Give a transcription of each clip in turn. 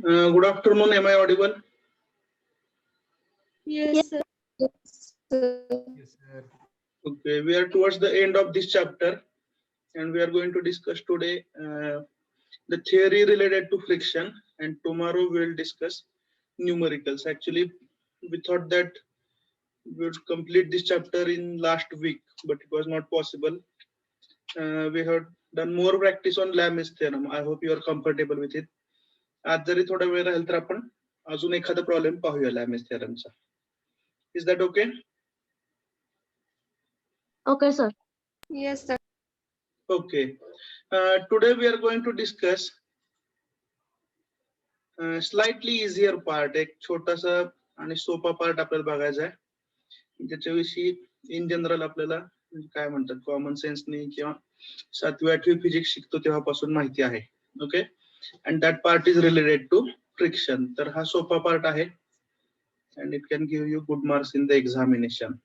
Good afternoon. Am I audible? Yes, sir. Yes, sir. Yes, sir. Okay, we are towards the end of this chapter, and we are going to discuss today the theory related to friction, and tomorrow we will discuss numericals. Actually, we thought that we would complete this chapter in last week, but it was not possible. We have done more practice on Lam's theorem. I hope you are comfortable with it. आज जरी थोडा वेळ राहील तर आपण अजून एखादा problem पाहूया लॅमेस थेरमचा. Is that okay? Okay, sir. Yes, sir. Okay. Today we are going to discuss slightly easier part. एक छोटासा आणि सोपा पार्ट आपल्याला बघायचा आहे. त्याच्याविषयी इन जनरल आपल्याला काय म्हणतात कॉमन सेन्सनी किंवा 7वी 8वी फिजिक्स शिकतो तेव्हापासून माहिती आहे. Okay. And that part is related to friction. तर हा सोपा पार्ट आहे. And it can give you good marks in the examination.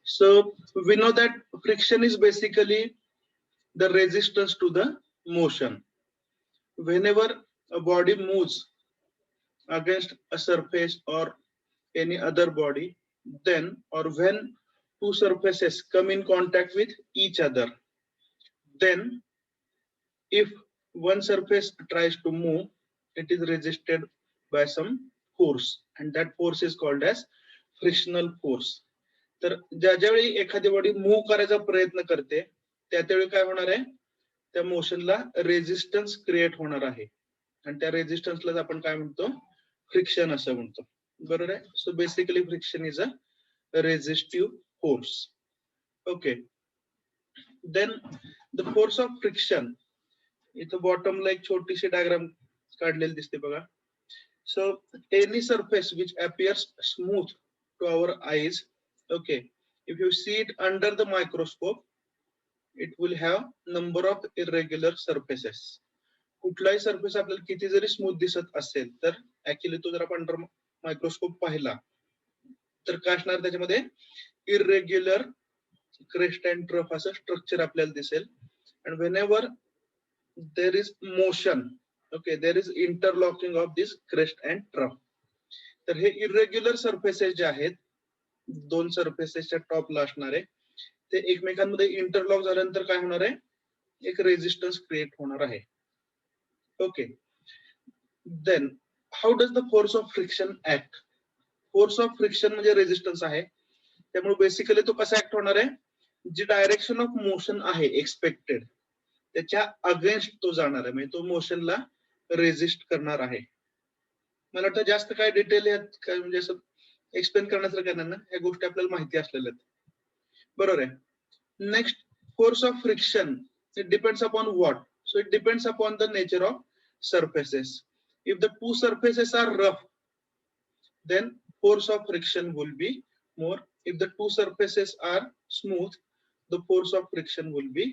So we know that friction is basically the resistance to the motion. Whenever a body moves against a surface or any other body, then or when two surfaces come in contact with each other, then if one surface tries to move, it is resisted by some force, and that force is called as frictional force. तर ज्यावेळी एखादी body move करायचा प्रयत्न करते त्यावेळी काय होणार आहे, त्या मोशनला रेजिस्टन्स क्रिएट होणार आहे, आणि त्या रेजिस्टन्सला आपण काय म्हणतो, फ्रिक्शन असं म्हणतो. बरोबर आहे. So basically friction is a resistive force. Okay. Then the force of friction, इथं बॉटमला एक छोटीशी डायग्राम काढलेली दिसते बघा. So any surface which appears smooth to our eyes, okay, if you see it under the microscope, it will have number of irregular surfaces. कुठलाही surface आपल्याला किती जरी स्मूथ दिसत असेल तर ऍक्च्युअली तो जर आपण अंडर मायक्रोस्कोप पाहिला तर काय असणार, त्याच्यामध्ये इरेग्युलर क्रेस्ट अँड ट्रफ असं स्ट्रक्चर आपल्याला दिसेल. and whenever there is motion, okay, there is interlocking of this crest and trough. तर हे इरेग्युलर सरफेसेस जे आहेत, दोन सरफेसेसच्या टॉपला असणारे, ते एकमेकांमध्ये इंटरलॉक झाल्यानंतर काय होणार आहे, एक रेजिस्टन्स क्रिएट होणार आहे. Okay. Then how does the force of friction act? Force of friction म्हणजे रेजिस्टन्स आहे, त्यामुळे बेसिकली तो कसा ऍक्ट होणार आहे, जी डायरेक्शन ऑफ मोशन आहे एक्सपेक्टेड त्याच्या अगेन्स्ट तो जाणार आहे, म्हणजे तो मोशनला रेजिस्ट करणार आहे. मला वाटतं जास्त काय डिटेल यात काय म्हणजे असं एक्सप्लेन करण्यासारखं नाही ना, या गोष्टी आपल्याला माहिती असलेल्या आहेत. बरोबर आहे. Next, force of friction it depends upon what? So it depends upon the nature of surfaces. If the two surfaces are rough, then force of friction will be more. If the two surfaces are smooth, the force of friction will be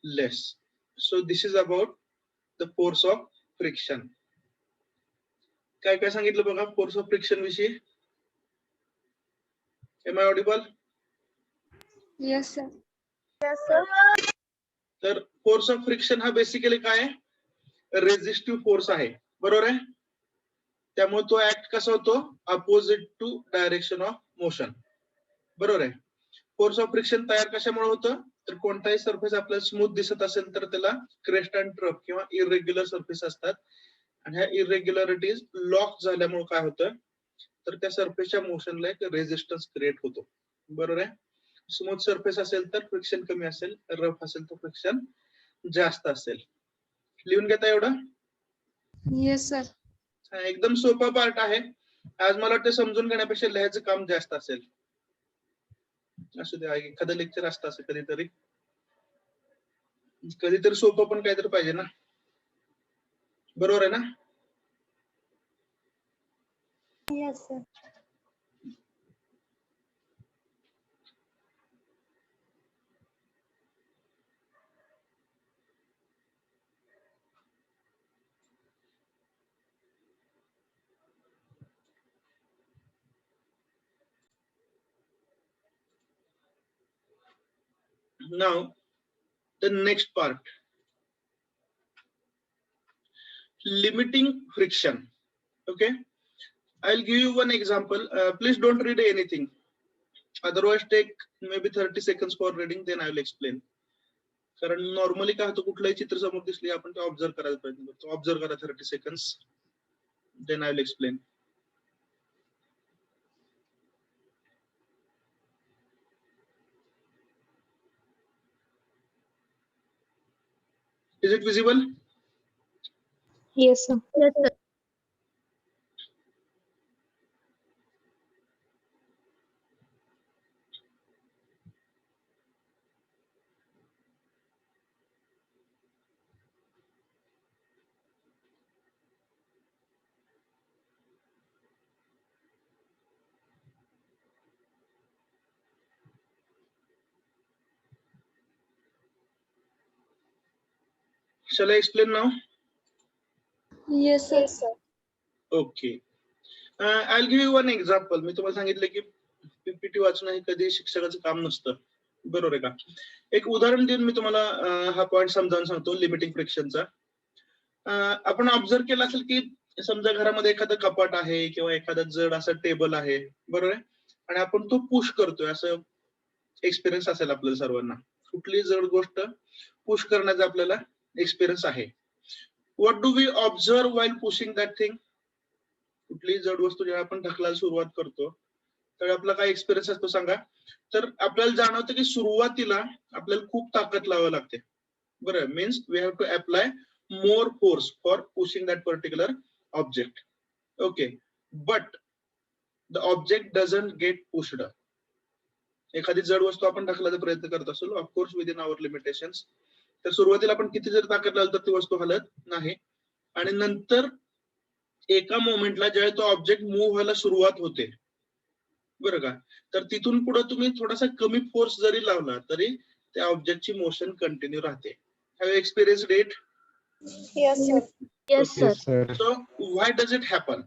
less. So this is about the force of friction. काय काय सांगितलं बघा force of friction विषयी. Am I audible? Yes, sir. Yes, sir. तर force of friction हा basically काय आहे, resistive force आहे. बरोबर आहे. त्यामुळे तो ऍक्ट कसा होतो, opposite to direction of motion. बरोबर आहे. फोर्स ऑफ फ्रिक्शन तयार कशामुळे होतं, तर कोणताही सरफेस आपल्याला स्मूथ दिसत असेल तर त्याला क्रेस्ट अँड ट्रफ किंवा इरेग्युलर सरफेस असतात, आणि ह्या इरेग्युलरिटीज लॉक झाल्यामुळे काय होतं, तर त्या सरफेसच्या मोशनला एक रेजिस्टन्स क्रिएट होतो. बरोबर आहे. स्मूथ सरफेस असेल तर फ्रिक्शन कमी असेल, रफ असेल तर फ्रिक्शन जास्त असेल. लिहून घेता एवढं? Yes, sir. एकदम सोपा पार्ट आहे. आज मला वाटतं समजून घेण्यापेक्षा लिहायचं काम जास्त असेल. असू दे, एखादं लेक्चर असतं असं कधीतरी, कधीतरी सोपं पण काहीतरी पाहिजे ना. बरोबर आहे ना? Yes, sir. Now, the next part, limiting friction. Okay, I'll give you one example. Please don't read anything. Otherwise, take maybe 30 seconds for reading, then I will explain. कारण नॉर्मली काय होतं, कुठलंही चित्र समोर दिसली आपण ते ऑब्झर्व करायला प्रयत्न करतो. ऑब्झर्व करा 30 seconds, then I will explain. Is it visible? Yes, sir. Yes, sir. Shall I explain now? Yes, sir. Yes, sir. Okay. I'll give you one example. मी तुम्हाला सांगितलं की पीपीटी वाचणं हे कधी शिक्षकाचं काम नसतं, बरोबर आहे का? एक उदाहरण देऊन मी तुम्हाला हा पॉइंट समजावून सांगतो लिमिटिंग फ्रिक्शनचा. आपण ऑब्झर्व केलं असेल की समजा घरामध्ये एखादं कपाट आहे किंवा एखादा जड असा टेबल आहे, बरोबर आहे, आणि आपण तो पुश करतोय, असं एक्सपिरियन्स असेल आपल्याला सर्वांना. कुठली जड गोष्ट पुश करण्याचा आपल्याला एक्सपिरियन्स आहे. What do we observe while pushing that thing? कुठलीही जड वस्तू जेव्हा आपण ढकलायला सुरुवात करतो तर आपला काय एक्सपिरियन्स असतो सांगा? तर आपल्याला जाणवतं की सुरुवातीला आपल्याला खूप ताकद लावावी लागते, बरं. Means we have to apply more force for pushing that particular object. Okay, but the object doesn't get pushed. एखादी जड वस्तू आपण ढकलायचा प्रयत्न करत असलो, ऑफकोर्स विदिन आवर लिमिटेशन्स, तर सुरुवातीला आपण किती जर ताकद लावली तर ती वस्तू हलत नाही, आणि नंतर एका मोमेंटला ज्यावेळी तो ऑब्जेक्ट मूव्ह व्हायला सुरुवात होते, बरं का, तर तिथून पुढे तुम्ही थोडासा कमी फोर्स जरी लावला तरी त्या ऑब्जेक्टची मोशन कंटिन्यू राहते. Have you experienced it? Yes, sir. Yes, Okay. sir. So why does it happen?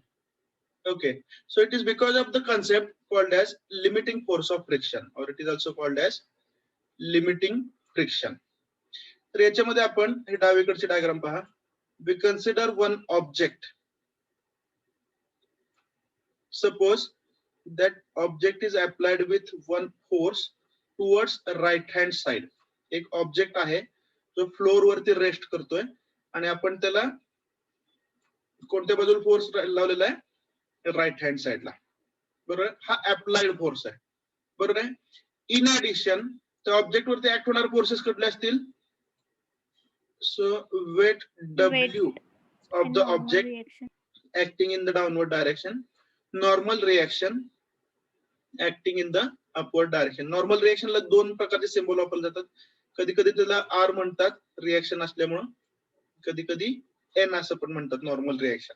Okay, so it is because of the concept called as limiting force of friction, or it is also called as limiting friction. तर याच्यामध्ये आपण हे डावीकडचे diagram पहा. We consider one object. Suppose that object is applied with one force towards right hand side. एक object आहे जो floor वरती rest करतोय आणि आपण त्याला कोणत्या बाजूला फोर्स लावलेला आहे? राईट हँड साइडला, बरोबर. हा अप्लाइड फोर्स आहे, बरोबर आहे. इन ऍडिशन त्या ऑब्जेक्ट वरती ऍक्ट होणारे फोर्सेस कुठले असतील? So weight W of the object acting in the downward direction, normal reaction acting in the upward direction. Normal रिएक्शनला दोन प्रकारचे सिम्बॉल वापरले जातात. कधी कधी त्याला R म्हणतात रिएक्शन असल्यामुळं, कधी कधी N असं पण म्हणतात normal reaction.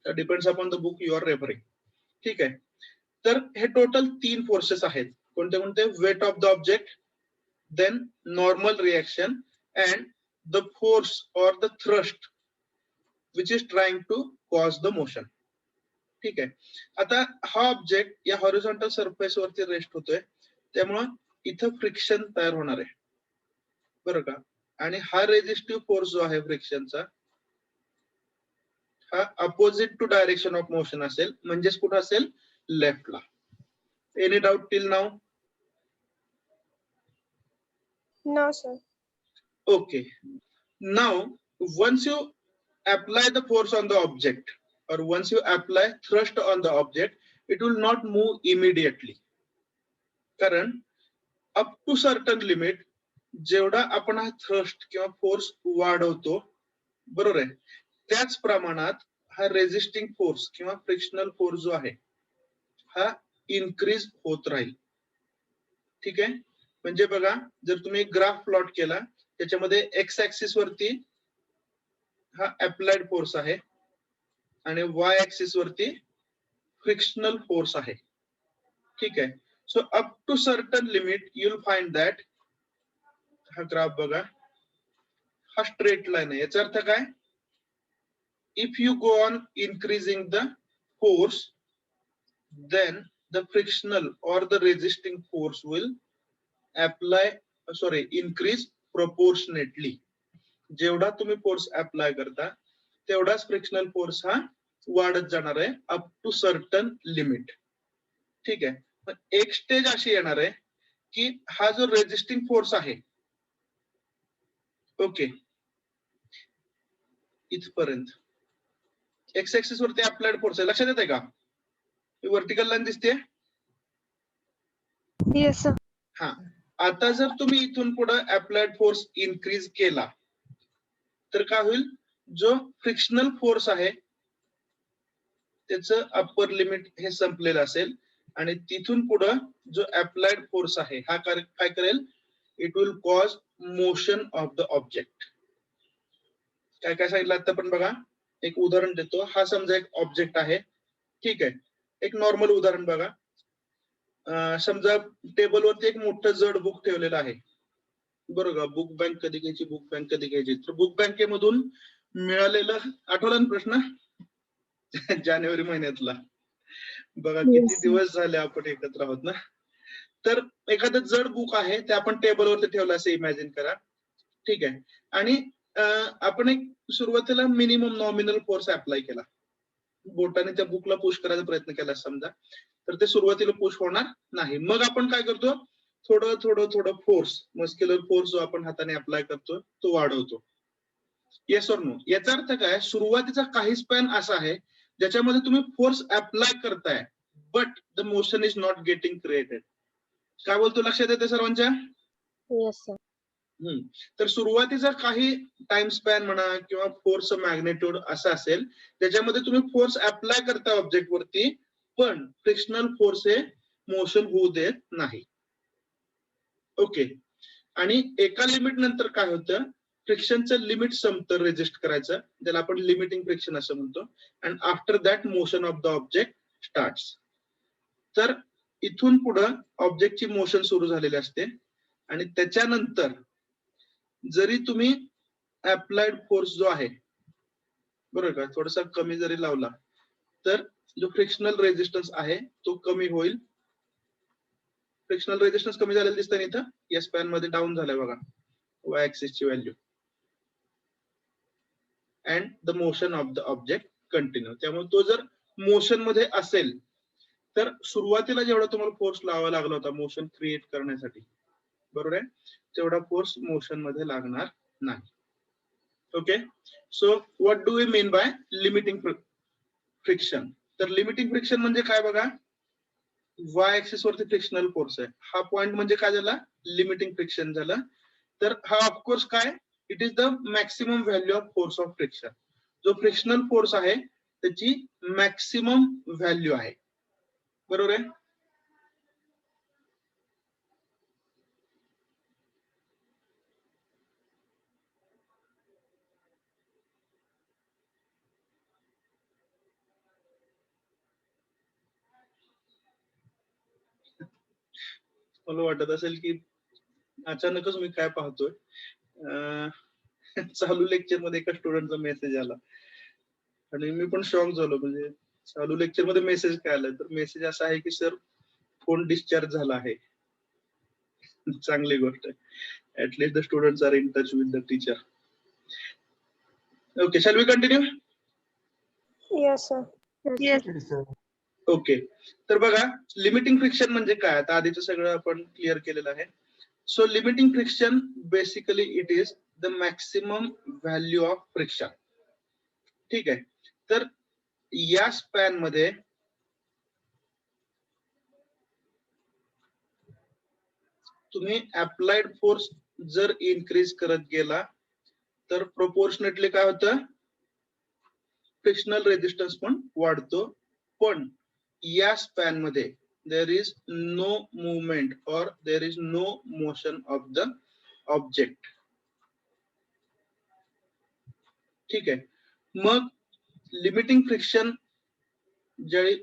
Depends upon the book you are referring. ठीक आहे, तर हे टोटल 3 फोर्सेस आहेत. कोणते कोणते? Weight of the object, then normal reaction and the force or the thrust which is trying to cause the motion. ठीक आहे, आता हा ऑब्जेक्ट या हॉरिझॉन्टल सरफेस वरती रेस्ट होतोय, त्यामुळं इथं फ्रिक्शन तयार होणार आहे, बरं का. आणि हा रेजिस्टिव्ह फोर्स जो आहे फ्रिक्शनचा, हा opposite to direction of motion असेल, म्हणजेच कुठं असेल? लेफ्टला. Any doubt till now? No, sir. Okay, now once you apply the force on the object, or once you apply thrust on the object, it will not move immediately. कारण up to certain limit जेवढा आपण हा thrust किंवा force वाढवतो, बरोबर आहे, त्याच प्रमाणात हा रेजिस्टिंग फोर्स किंवा फ्रिक्शनल फोर्स जो आहे हा इन्क्रीज होत राहील. ठीक आहे, म्हणजे बघा, जर तुम्ही ग्राफ प्लॉट केला त्याच्यामध्ये एक्स ऍक्सिस वरती हा अप्लाइड फोर्स आहे आणि वाय ऍक्सिस वरती फ्रिक्शनल फोर्स आहे. ठीक आहे, so up to certain limit you will find that, हा ग्राफ बघा, हा स्ट्रेट लाईन आहे. याचा अर्थ काय? If you go on increasing the force, then the frictional or the resisting force will increase proportionately. जेवढा तुम्ही फोर्स अप्लाय करता तेवढाच फ्रिक्शनल फोर्स हा वाढत जाणार आहे अप टू सर्टन लिमिट. ठीक आहे. पण एक स्टेज अशी येणार आहे की हा जो रेजिस्टिंग फोर्स आहे, ओके, इथपर्यंत एक्स ऍक्सिस वरती अप्लाइड फोर्स आहे, लक्षात येते का? वर्टिकल लाईन दिसते. Yes, sir. हा, आता जर तुम्ही इथून पुढे अप्लाइड फोर्स इन्क्रीज केला तर काय होईल? जो फ्रिक्शनल फोर्स आहे त्याचं अप्पर लिमिट हे संपलेलं असेल आणि तिथून पुढे जो अप्लाइड फोर्स आहे हा काय करेल? It will cause motion of the object. काय काय सांगितलं आता पण बघा. एक उदाहरण देतो. हा समजा एक ऑब्जेक्ट आहे, ठीक आहे. एक नॉर्मल उदाहरण बघा. समजा टेबलवरती एक मोठं जड बुक ठेवलेलं आहे, बरोबर. बुक बँक कधी घ्यायची, बुक बँक कधी घ्यायची, तर बुक बँकेमधून मिळालेलं, आठवला ना प्रश्न? जानेवारी महिन्यातला. बघा किती दिवस झाले आपण एकत्र आहोत ना. तर एखादं जड बुक आहे ते आपण टेबलवरती ठेवलं असं इमॅजिन करा, ठीक आहे. आणि आपण एक सुरुवातीला मिनिमम नॉमिनल फोर्स अप्लाय केला, बोटाने त्या बुकला पुश करायचा प्रयत्न केला समजा, तर ते सुरुवातीला पुश होणार नाही. मग आपण काय करतो? थोडं थोडं थोडं फोर्स, मस्क्युलर फोर्स जो आपण हाताने अप्लाय करतो तो वाढवतो. Yes or no? याचा अर्थ काय? सुरुवातीचा काही स्पॅन असा आहे ज्याच्यामध्ये तुम्ही फोर्स अप्लाय करताय but the motion is not getting created. काय बोलतो? लक्षात येते सर्वांच्या? Yes, sir. तर सुरुवातीचा काही टाइम स्पॅन म्हणा किंवा फोर्स मॅग्नेट्यूड असं असेल त्याच्यामध्ये तुम्ही फोर्स अप्लाय करता ऑब्जेक्ट वरती, पण फ्रिक्शनल फोर्स हे मोशन होऊ देत नाही. ओके. आणि एका लिमिट नंतर काय होतं? फ्रिक्शनचं लिमिट संपतं रेजिस्ट करायचं, ज्याला आपण लिमिटिंग फ्रिक्शन असं म्हणतो. And after that motion of the object starts. तर इथून पुढं ऑब्जेक्टची मोशन सुरू झालेली असते आणि त्याच्यानंतर जरी तुम्ही अप्लाइड फोर्स जो आहे, बरोबर का, थोडासा कमी जरी लावला तर जो फ्रिक्शनल रेजिस्टन्स आहे तो कमी होईल. फ्रिक्शनल रेजिस्टन्स कमी झालेलं दिसतंय इथं, या स्पॅन मध्ये डाऊन झालाय बघा वाय ऍक्सिस ची value. And the motion of the object continue. त्यामुळे तो जर मोशन मध्ये असेल तर सुरुवातीला जेवढा तुम्हाला फोर्स लावावा लागला होता मोशन क्रिएट करण्यासाठी, बरोबर आहे, तेवढा फोर्स मोशन मध्ये लागणार नाही. Okay. So what do we mean by limiting friction? तर लिमिटिंग फ्रिक्शन म्हणजे काय बघा, वाय ऍक्सिस वरती फ्रिक्शनल फोर्स आहे, हा पॉइंट म्हणजे काय झाला? लिमिटिंग फ्रिक्शन झालं. तर हा ऑफकोर्स काय? It is the maximum value of force of friction. जो फ्रिक्शनल फोर्स आहे त्याची मॅक्सिमम व्हॅल्यू आहे, बरोबर आहे. मला वाटत असेल की अचानकच मी काय पाहतोय, चालू लेक्चर मध्ये एका स्टुडंटचा मेसेज आला आणि मी पण शॉक झालो. म्हणजे चालू लेक्चर मध्ये मेसेज काय आला? तर मेसेज असा आहे की सर फोन डिस्चार्ज झाला आहे. चांगली गोष्ट आहे. At least the students are in touch with the teacher. Okay, shall we continue? Yes, sir. Yes. Okay. तर बघा, लिमिटिंग फ्रिक्शन म्हणजे काय? आता आधीचं सगळं आपण क्लिअर केलेलं आहे. So limiting friction basically it is the maximum value of friction. ठीक आहे. तर या स्पॅन मध्ये तुम्ही अप्लाइड फोर्स जर इन्क्रीज करत गेला तर प्रोपोर्शनेटली काय होतं? फ्रिक्शनल रेजिस्टन्स पण वाढतो. पण या स्पॅन मध्ये देर is no movement or there is no motion of the object. ठीक आहे. मग लिमिटिंग फ्रिक्शन ज्यावेळी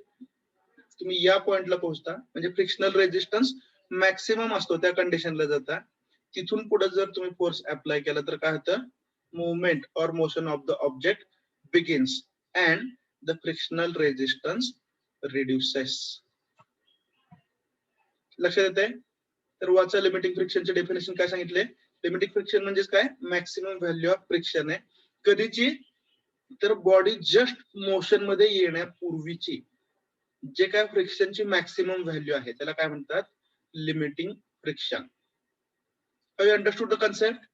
तुम्ही या पॉइंटला पोहोचता म्हणजे फ्रिक्शनल रेजिस्टन्स मॅक्सिमम असतो त्या कंडिशनला जाता, तिथून पुढे जर तुम्ही फोर्स अप्लाय केला तर काय होतं? मूवमेंट और motion of the object begins and the frictional resistance reduces. लक्षात येते? तर वाचा लिमिटिंग फ्रिक्शनचे डेफिनेशन काय सांगितले. लिमिटिंग फ्रिक्शन म्हणजे काय? मॅक्सिमम व्हॅल्यू ऑफ फ्रिक्शन आहे कधीची? तर बॉडी जस्ट मोशन मध्ये येण्यापूर्वीची जे काय फ्रिक्शनची मॅक्सिमम व्हॅल्यू आहे त्याला काय म्हणतात, limiting friction. Have you understood the concept?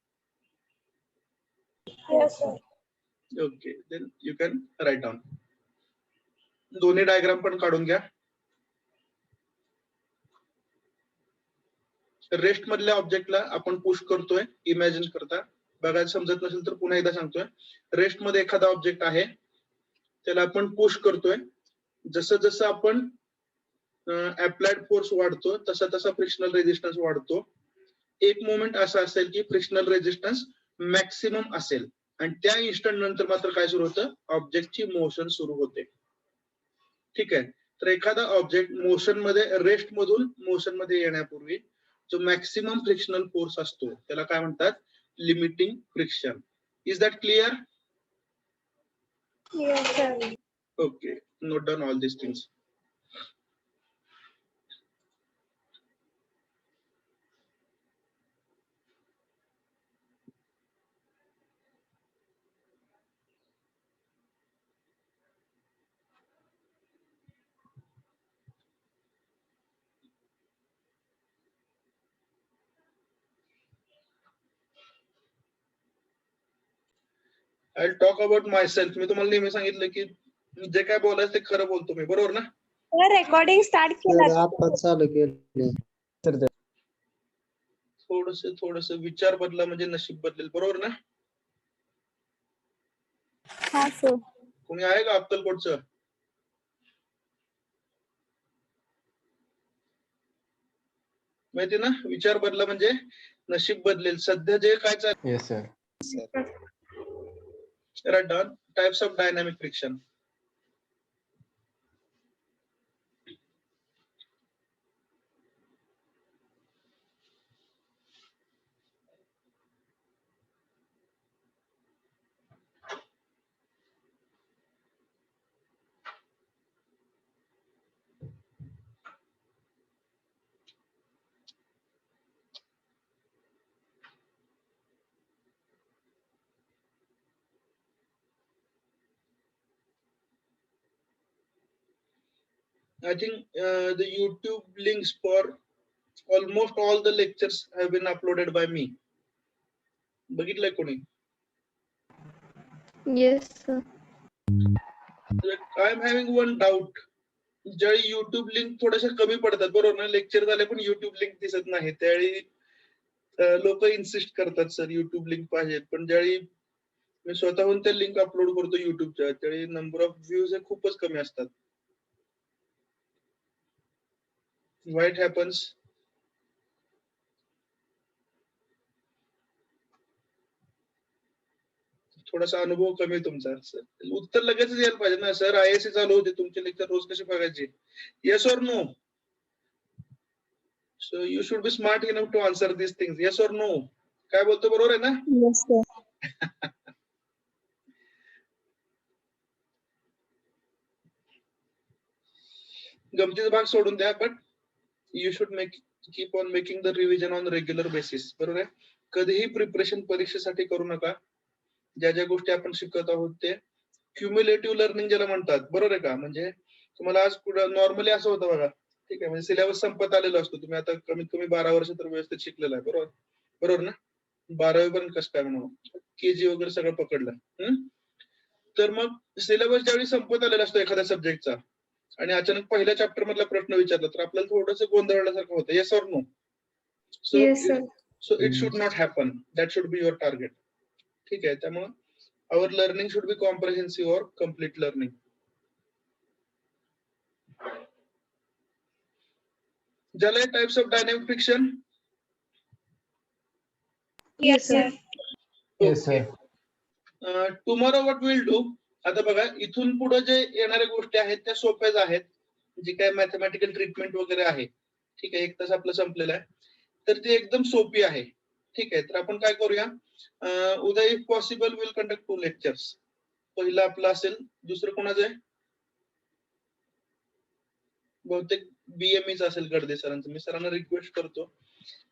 Yes, sir. Okay, then you can write down. दोन्ही डायग्राम पण काढून घ्या. रेस्ट मधल्या ऑब्जेक्टला आपण पुश करतोय, इमॅजिन करता. बघायला समजत नसेल तर पुन्हा एकदा सांगतोय. रेस्ट मध्ये एखादा ऑब्जेक्ट आहे, त्याला आपण पुश करतोय. जसं जसं आपण अप्लाइड फोर्स वाढतो तसा तसा फ्रिक्शनल रेजिस्टन्स वाढतो. एक मोमेंट असा असेल की फ्रिक्शनल रेजिस्टन्स मॅक्सिमम असेल आणि त्या इन्स्टंट नंतर मात्र काय सुरू होतं, ऑब्जेक्टची मोशन सुरू होते. ठीक आहे. तर एखादा ऑब्जेक्ट मोशन मध्ये, रेस्ट मधून मोशन मध्ये येण्यापूर्वी जो मॅक्सिमम फ्रिक्शनल फोर्स असतो त्याला काय म्हणतात, limiting friction. Is that clear? Yes, sir. Okay, note down all this things. I talk about myself. मी तुम्हाला नेहमी सांगितलं की जे काय बोलायचं ते खरं बोलतो मी, बरोबर ना? रेकॉर्डिंग स्टार्ट केलं. आता चालू केले तर थोडस विचार बदला म्हणजे नशीब बदलेल, बरोबर ना? हा सर. कोणी आहे का अक्कलकोटचं? माहिती ना, विचार बदला म्हणजे नशीब बदलेल. सध्या जे काय चालू, yes sir. Write down types of dynamic friction. I think the YouTube links for almost all the lectures have been uploaded by me. बघितलंय कोणी? Yes, sir. I am having one doubt. ज्यावेळी युट्यूब लिंक थोडेसे कमी पडतात, बरोबर ना? Lecture झाले पण युट्यूब लिंक दिसत नाही, त्यावेळी लोक इन्सिस्ट करतात सर युट्यूब लिंक पाहिजे. पण ज्यावेळी मी स्वतःहून त्या लिंक अपलोड करतो युट्यूबच्या, त्यावेळी नंबर ऑफ व्ह्यूज हे खूपच कमी असतात. Why it happens? थोडासा अनुभव कमी तुमचा. उत्तर लगेच यायला पाहिजे ना सर. ISC चालू होते, तुमचे लेक्चर रोज कसे बघायचे? येस और no? So you should be smart enough to answer this things. Yes और नो? काय बोलतो, बरोबर आहे ना? Yes, sir. गमतीचा भाग सोडून द्या, but you should keep on making the revision on regular basis. बरोबर आहे? कधीही प्रिपरेशन परीक्षेसाठी करू नका. ज्या ज्या गोष्टी आपण शिकत आहोत ते क्युम्युलेटिव्ह लर्निंग ज्याला म्हणतात, बरोबर आहे का? म्हणजे तुम्हाला आज पुढे नॉर्मली असं होतं बघा, ठीक आहे, म्हणजे सिलेबस संपत आलेला असतो. तुम्ही आता कमीत कमी 12 वर्ष तर व्यवस्थित शिकलेला आहे, बरोबर? बरोबर ना? 12वी पर्यंत कसं काय म्हणून KG वगैरे सगळं पकडलं. तर मग सिलेबस ज्यावेळी संपत आलेला असतो एखाद्या सब्जेक्टचा आणि अचानक पहिल्या चॅप्टर मधला प्रश्न विचारला तर आपल्याला थोडंसं गोंधळल्यासारखं होतं. येस और no? Yes, sir. So it should not happen. That should be your target. ठीक आहे, त्यामुळे our learning should be comprehensive or complete learning. Jala, types of dynamic friction? Yes, sir. Yes sir. Tomorrow what we'll do, आता बघा इथून पुढे जे येणाऱ्या गोष्टी आहेत त्या सोप्याच आहेत. जी काय मॅथमॅटिकल ट्रीटमेंट वगैरे आहे, ठीक आहे, 1 तास आपलं संपलेला आहे, तर ती एकदम सोपी आहे. ठीक आहे, तर आपण काय करूया, उद्या if possible will conduct 2 lectures. पहिलं आपलं असेल, दुसरं कोणाचं आहे? बहुतेक BMEच असेल, गडदे सरांचं. मी सरांना रिक्वेस्ट करतो.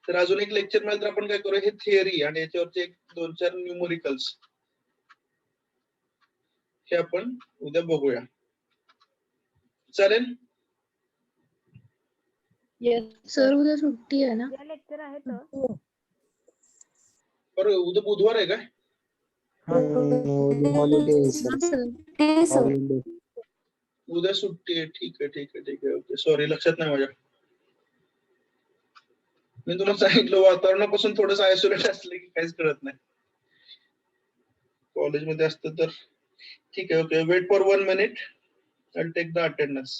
तर अजून एक लेक्चर मिळालं तर आपण काय करूया, हे थिअरी आणि याच्यावरचे 1-2-4 न्यूमरिकल्स हे आपण उद्या बघूया. चालेल. सर उद्या सुट्टी आहे ना? लेक्चर आहे तर बरं उद्या बुधवार आहे काय? हॉलिडे आहे सर. Sir holiday. उद्या सुट्टी आहे. ठीक आहे. ओके सॉरी लक्षात नाही माझ्या. मी तुम्हाला सांगितलं वातावरणापासून थोडस आयसोलेट असलं की काहीच कळत नाही. कॉलेजमध्ये असतं तर ठीक आहे. Okay wait for 1 minute. I'll take the attendance.